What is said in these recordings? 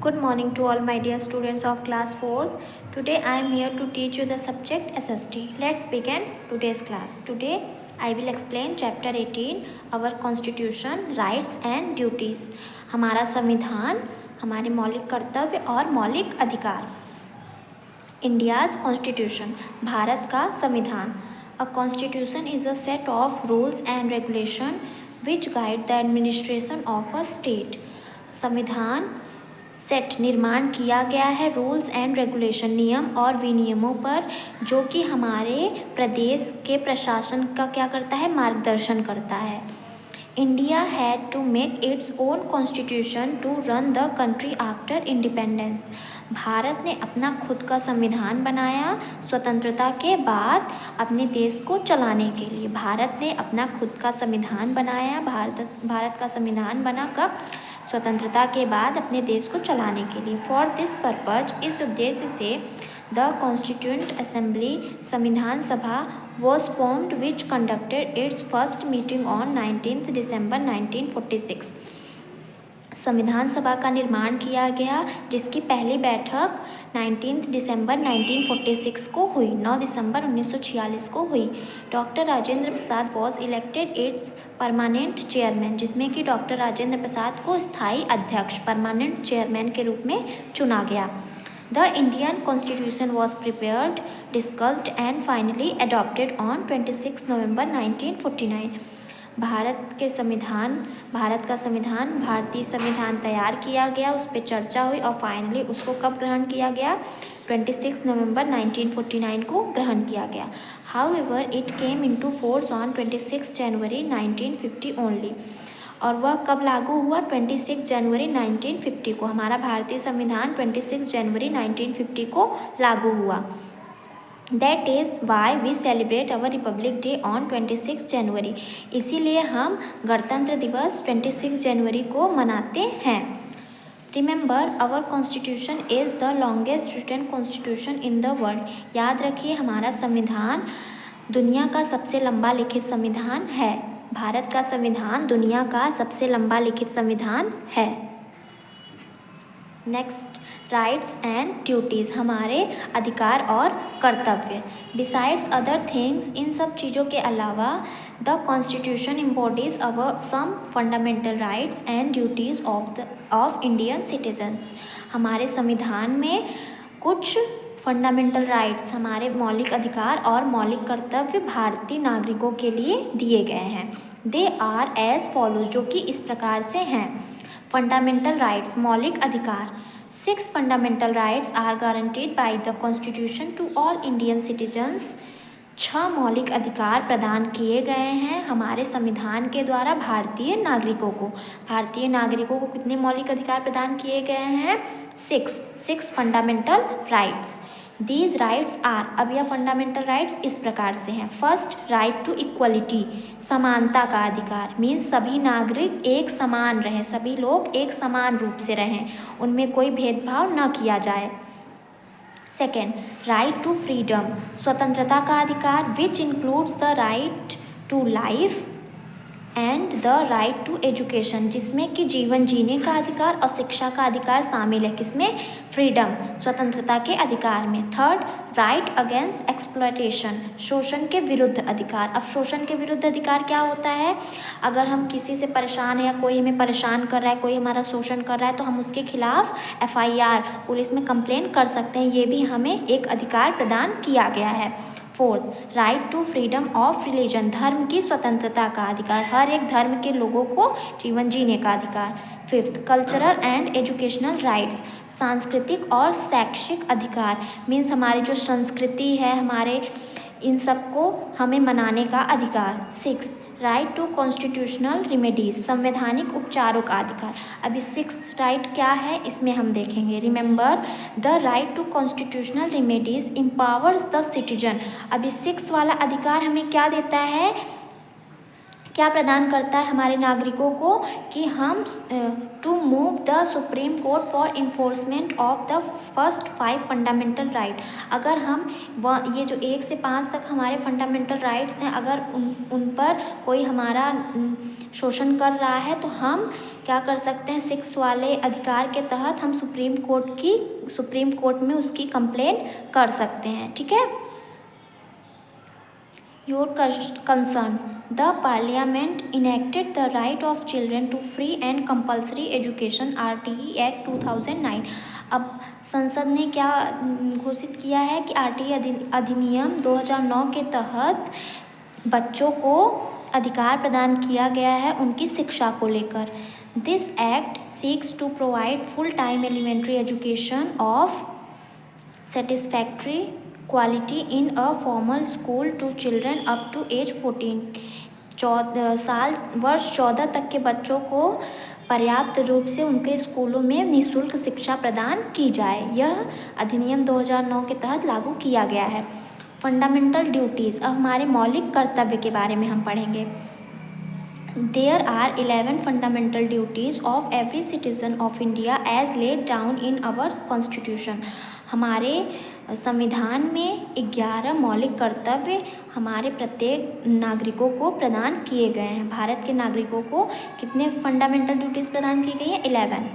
Good morning to all my dear students of class 4th. Today I am here to teach you the subject SST. Let's begin today's class. Today I will explain chapter 18 our constitution, rights and duties. हमारा संविधान, हमारे मौलिक कर्तव्य और मौलिक अधिकार. India's constitution, Bharat का संविधान. A constitution is a set of rules and regulation which guide the administration of a state. संविधान सेट निर्माण किया गया है रूल्स एंड रेगुलेशन नियम और विनियमों पर जो कि हमारे प्रदेश के प्रशासन का क्या करता है, मार्गदर्शन करता है. India had to make its own constitution to run the country after independence. Bharat ने अपना खुद का संविधान बनाया स्वतंत्रता के बाद अपने देश को चलाने के लिए. भारत ने अपना खुद का संविधान बनाया. भारत का संविधान बना कब? स्वतंत्रता के बाद अपने देश को चलाने के लिए. फॉर दिस पर्पज, इस उद्देश्य से द कॉन्स्टिट्यूएंट असेंबली संविधान सभा was formed which conducted it's first meeting on 19 दिसंबर 1946. संविधान सभा का निर्माण किया गया जिसकी पहली बैठक 19 दिसंबर 1946 को हुई. 9 दिसंबर 1946 को हुई. Doctor Rajendra Prasad was elected it's permanent chairman, जिसमें कि डॉक्टर राजेंद्र प्रसाद को स्थायी अध्यक्ष परमानेंट चेयरमैन के रूप में चुना गया. The Indian constitution was prepared, discussed and finally adopted on 26 नवंबर 1949. भारत का संविधान भारतीय संविधान तैयार किया गया, उस पर चर्चा हुई और फाइनली उसको कब ग्रहण किया गया? 26 नवंबर 1949 को ग्रहण किया गया. However it came into force on 26 January 1950 only. और वह कब लागू हुआ? 26 जनवरी 1950 को. हमारा भारतीय संविधान 26 जनवरी 1950 को लागू हुआ. That is why we celebrate our Republic Day on 26 जनवरी. इसीलिए हम गणतंत्र दिवस 26 जनवरी को मनाते हैं. Remember, our constitution is the longest written constitution in the world. याद रखिए हमारा संविधान दुनिया का सबसे लंबा लिखित संविधान है. भारत का संविधान दुनिया का सबसे लंबा लिखित संविधान है. नेक्स्ट, राइट्स एंड ड्यूटीज़, हमारे अधिकार और कर्तव्य. बिसाइड्स अदर थिंग्स, इन सब चीज़ों के अलावा the constitution embodies our some fundamental rights and duties of Indian citizens. हमारे संविधान में कुछ फंडामेंटल राइट्स, हमारे मौलिक अधिकार और मौलिक कर्तव्य भारतीय नागरिकों के लिए दिए गए हैं. दे आर एज फॉलोज, जो कि इस प्रकार से हैं. फंडामेंटल राइट्स, मौलिक अधिकार. 6 fundamental rights are guaranteed by the Constitution to all Indian citizens. 6 मौलिक अधिकार प्रदान किए गए हैं हमारे संविधान के द्वारा भारतीय नागरिकों को. भारतीय नागरिकों को कितने मौलिक अधिकार प्रदान किए गए हैं? 6 fundamental rights. These rights are, अब यह फंडामेंटल राइट्स इस प्रकार से हैं. फर्स्ट, राइट टू इक्वलिटी, समानता का अधिकार. मीन्स सभी नागरिक एक समान रहें, सभी लोग एक समान रूप से रहें, उनमें कोई भेदभाव न किया जाए. सेकेंड, राइट टू फ्रीडम, स्वतंत्रता का अधिकार which includes the right to life and the right to education, जिसमें कि जीवन जीने का अधिकार और शिक्षा का अधिकार शामिल है. किसमें? फ्रीडम, स्वतंत्रता के अधिकार में. थर्ड, राइट अगेंस्ट एक्सप्लॉयटेशन, शोषण के विरुद्ध अधिकार. अब शोषण के विरुद्ध अधिकार क्या होता है? अगर हम किसी से परेशान है या कोई हमें परेशान कर रहा है, कोई हमारा शोषण कर रहा है, तो हम उसके खिलाफ FIR पुलिस में कंप्लेन कर सकते हैं. ये भी हमें एक अधिकार प्रदान किया गया है. Fourth, right to freedom of religion, धर्म की स्वतंत्रता का अधिकार, हर एक धर्म के लोगों को जीवन जीने का अधिकार. Fifth, cultural and educational rights, सांस्कृतिक और शैक्षिक अधिकार. मीन्स हमारी जो संस्कृति है, हमारे इन सब को हमें मनाने का अधिकार. Six, right to constitutional remedies, संवैधानिक उपचारों का अधिकार. अभी 6 राइट क्या है इसमें हम देखेंगे. Remember, the right to constitutional remedies empowers the citizen. अभी 6 वाला अधिकार हमें क्या देता है, क्या प्रदान करता है हमारे नागरिकों को, कि हम to move the supreme court for enforcement of the first 5 fundamental right. अगर हम ये जो 1 से 5 तक हमारे फंडामेंटल राइट्स हैं, अगर उन पर कोई हमारा शोषण कर रहा है तो हम क्या कर सकते हैं, 6 वाले अधिकार के तहत हम सुप्रीम कोर्ट में उसकी कंप्लेंट कर सकते हैं। ठीक है। Your concern. The Parliament enacted the Right of Children to Free and Compulsory Education RTE Act 2009। अब संसद ने क्या घोषित किया है कि RTE अधिनियम 2009 के तहत बच्चों को अधिकार प्रदान किया गया है उनकी शिक्षा को लेकर। This act seeks to provide full time elementary education of satisfactory quality in a formal school to children up to age 14। वर्ष 14 तक के बच्चों को पर्याप्त रूप से उनके स्कूलों में निःशुल्क शिक्षा प्रदान की जाए। यह अधिनियम 2009 के तहत लागू किया गया है। फंडामेंटल ड्यूटीज़, अब हमारे मौलिक कर्तव्य के बारे में हम पढ़ेंगे। There are 11 fundamental duties of every citizen of India as laid down in our constitution। हमारे संविधान में 11 मौलिक कर्तव्य हमारे प्रत्येक नागरिकों को प्रदान किए गए हैं। भारत के नागरिकों को कितने फंडामेंटल ड्यूटीज़ प्रदान की गई हैं? 11।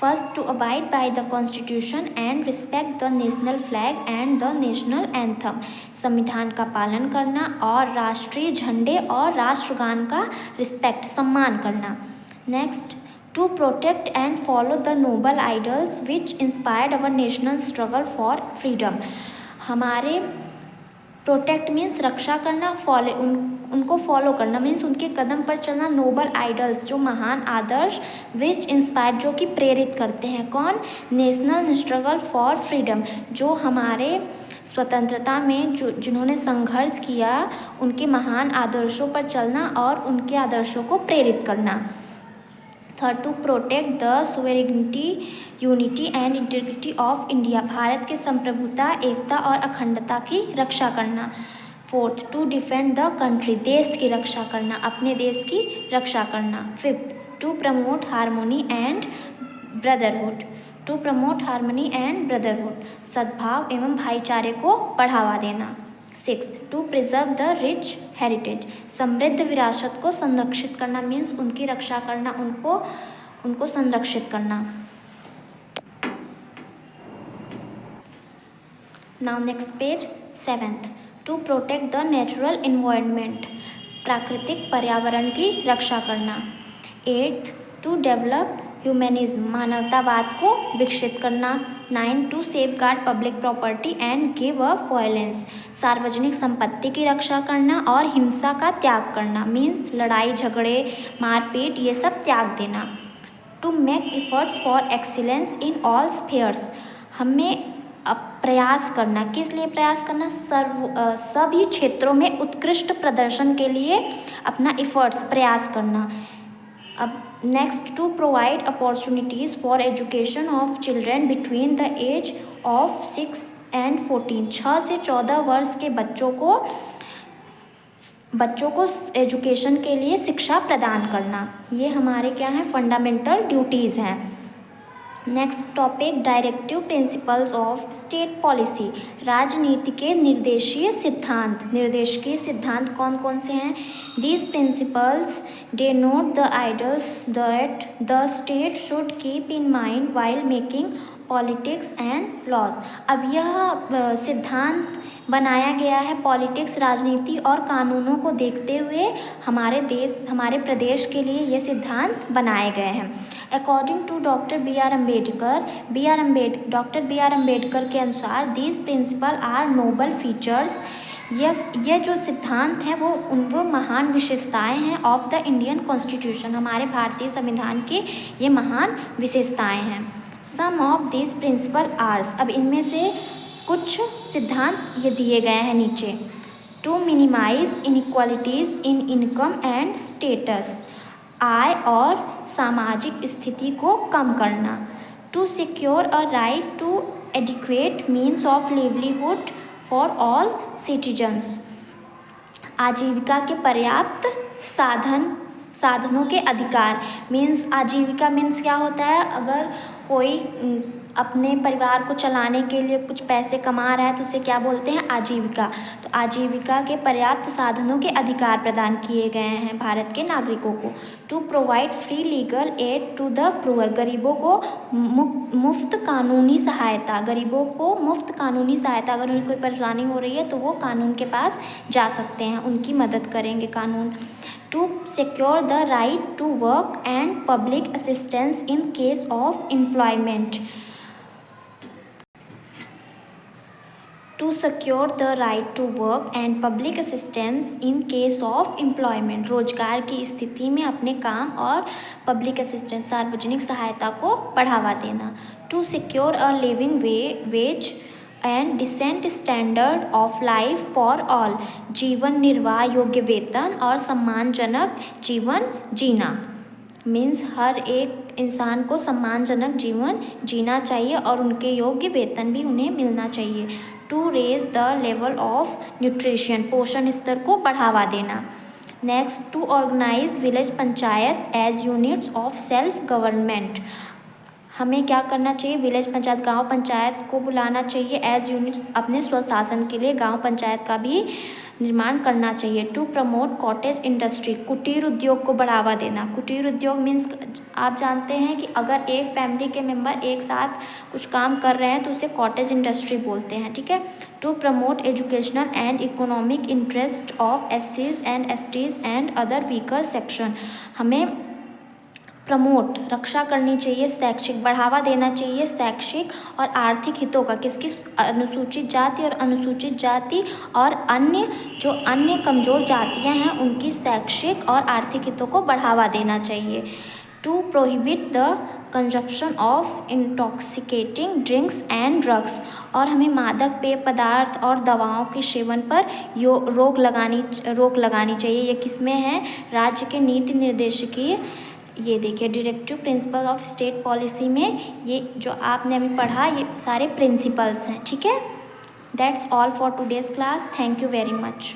First, to abide by the constitution and respect the national flag and the national anthem. संविधान का पालन करना और राष्ट्रीय झंडे और राष्ट्रगान का रिस्पेक्ट, सम्मान करना। Next, to protect and follow the noble ideals which inspired our national struggle for freedom. हमारे प्रोटेक्ट मीन्स रक्षा करना, उनको फॉलो करना मीन्स उनके कदम पर चलना। नोबल आइडल्स जो महान आदर्श, विच इंस्पायर्ड जो कि प्रेरित करते हैं। कौन? नेशनल स्ट्रगल फॉर फ्रीडम, जो हमारे स्वतंत्रता में जिन्होंने संघर्ष किया, उनके महान आदर्शों पर चलना और उनके आदर्शों को प्रेरित करना। Third, to protect the sovereignty, unity and integrity of India. Bharat के संप्रभुता, एकता और अखंडता की रक्षा करना। Fourth, to defend the country, देश की रक्षा करना, अपने देश की रक्षा करना। Fifth, to promote harmony and brotherhood, to promote harmony and brotherhood, सद्भाव एवं भाईचारे को बढ़ावा देना। Six, to preserve the rich heritage, समृद्ध विरासत को संरक्षित करना मीन्स उनकी रक्षा करना, उनको संरक्षित करना। Now next page, seventh, to protect the natural environment, प्राकृतिक पर्यावरण की रक्षा करना। एट्थ, टू डेवलप ह्यूमनिज्म, मानवतावाद को विकसित करना। 9, to safeguard public property and give up violence, सार्वजनिक संपत्ति की रक्षा करना और हिंसा का त्याग करना मीन्स लड़ाई झगड़े, मारपीट, ये सब त्याग देना। To make efforts for excellence in all spheres, हमें प्रयास करना, किस लिए प्रयास करना? सभी क्षेत्रों में उत्कृष्ट प्रदर्शन के लिए अपना एफर्ट्स, प्रयास करना। अब next, to provide opportunities for education of children between the age of 6 and 14, 6 से 14 वर्ष के बच्चों को एजुकेशन के लिए शिक्षा प्रदान करना। ये हमारे क्या हैं? फंडामेंटल ड्यूटीज़ हैं। Next topic, directive principles of state policy, राजनीति के निर्देशीय सिद्धांत कौन कौन से हैं? These principles denote the ideals that the state should keep in mind while making politics and laws। अब यह सिद्धांत बनाया गया है पॉलिटिक्स, राजनीति और कानूनों को देखते हुए हमारे प्रदेश के लिए ये सिद्धांत बनाए गए हैं। According to doctor B R Ambedkar के अनुसार these principle are noble features, ये जो सिद्धांत हैं वो महान विशेषताएं हैं ऑफ द इंडियन कॉन्स्टिट्यूशन, हमारे भारतीय संविधान की ये महान विशेषताएं हैं। सम ऑफ दिस प्रिंसिपल आर्स, अब इनमें से कुछ सिद्धांत ये दिए गए हैं नीचे। To minimise inequalities in income and status, आय और सामाजिक स्थिति को कम करना। To secure a right to adequate means of livelihood for all citizens, आजीविका के पर्याप्त साधनों के अधिकार मीन्स, आजीविका मीन्स क्या होता है? अगर कोई अपने परिवार को चलाने के लिए कुछ पैसे कमा रहा है तो उसे क्या बोलते हैं, आजीविका। तो आजीविका के पर्याप्त साधनों के अधिकार प्रदान किए गए हैं भारत के नागरिकों को। To provide free legal aid to the poor, गरीबों को मुफ्त कानूनी सहायता, गरीबों को मुफ्त कानूनी सहायता, अगर उन्हें कोई परेशानी हो रही है तो वो कानून के पास जा सकते हैं, उनकी मदद करेंगे कानून। To secure the right to work and public assistance in case of employment, to secure the right to work and public assistance in case of employment, रोजगार की स्थिति में अपने काम और पब्लिक असिस्टेंस, सार्वजनिक सहायता को बढ़ावा देना। To secure a living wage and decent standard of life for all, जीवन निर्वाह योग्य वेतन और सम्मानजनक जीवन जीना। मीन्स हर एक इंसान को सम्मानजनक जीवन जीना चाहिए और उनके योग्य वेतन भी उन्हें मिलना चाहिए। To raise the level of nutrition, पोषण स्तर को बढ़ावा देना। Next, to organise village panchayat as units of self government, हमें क्या करना चाहिए, विलेज पंचायत, गांव पंचायत को बुलाना चाहिए एज यूनिट्स, अपने स्वशासन के लिए गांव पंचायत का भी निर्माण करना चाहिए। टू प्रमोट कॉटेज इंडस्ट्री, कुटीर उद्योग को बढ़ावा देना। कुटीर उद्योग मीन्स आप जानते हैं कि अगर एक फैमिली के मेंबर एक साथ कुछ काम कर रहे हैं तो उसे कॉटेज इंडस्ट्री बोलते हैं, ठीक है। To promote educational and economic interest of एससीज and STs and other weaker section, हमें प्रमोट, रक्षा करनी चाहिए, शैक्षिक बढ़ावा देना चाहिए शैक्षिक और आर्थिक हितों का, किसकी, अनुसूचित जाति और अनुसूचित जाति और अन्य कमज़ोर जातियां हैं उनकी शैक्षिक और आर्थिक हितों को बढ़ावा देना चाहिए। To prohibit the consumption of intoxicating drinks and drugs, और हमें मादक पेय पदार्थ और दवाओं के सेवन पर रोक लगानी चाहिए। ये किसमें है, राज्य के नीति निर्देशकीय, ये देखिए directive principle of state policy में ये जो आपने अभी पढ़ा ये सारे प्रिंसिपल्स हैं, ठीक है। That's all for today's class, thank you very much.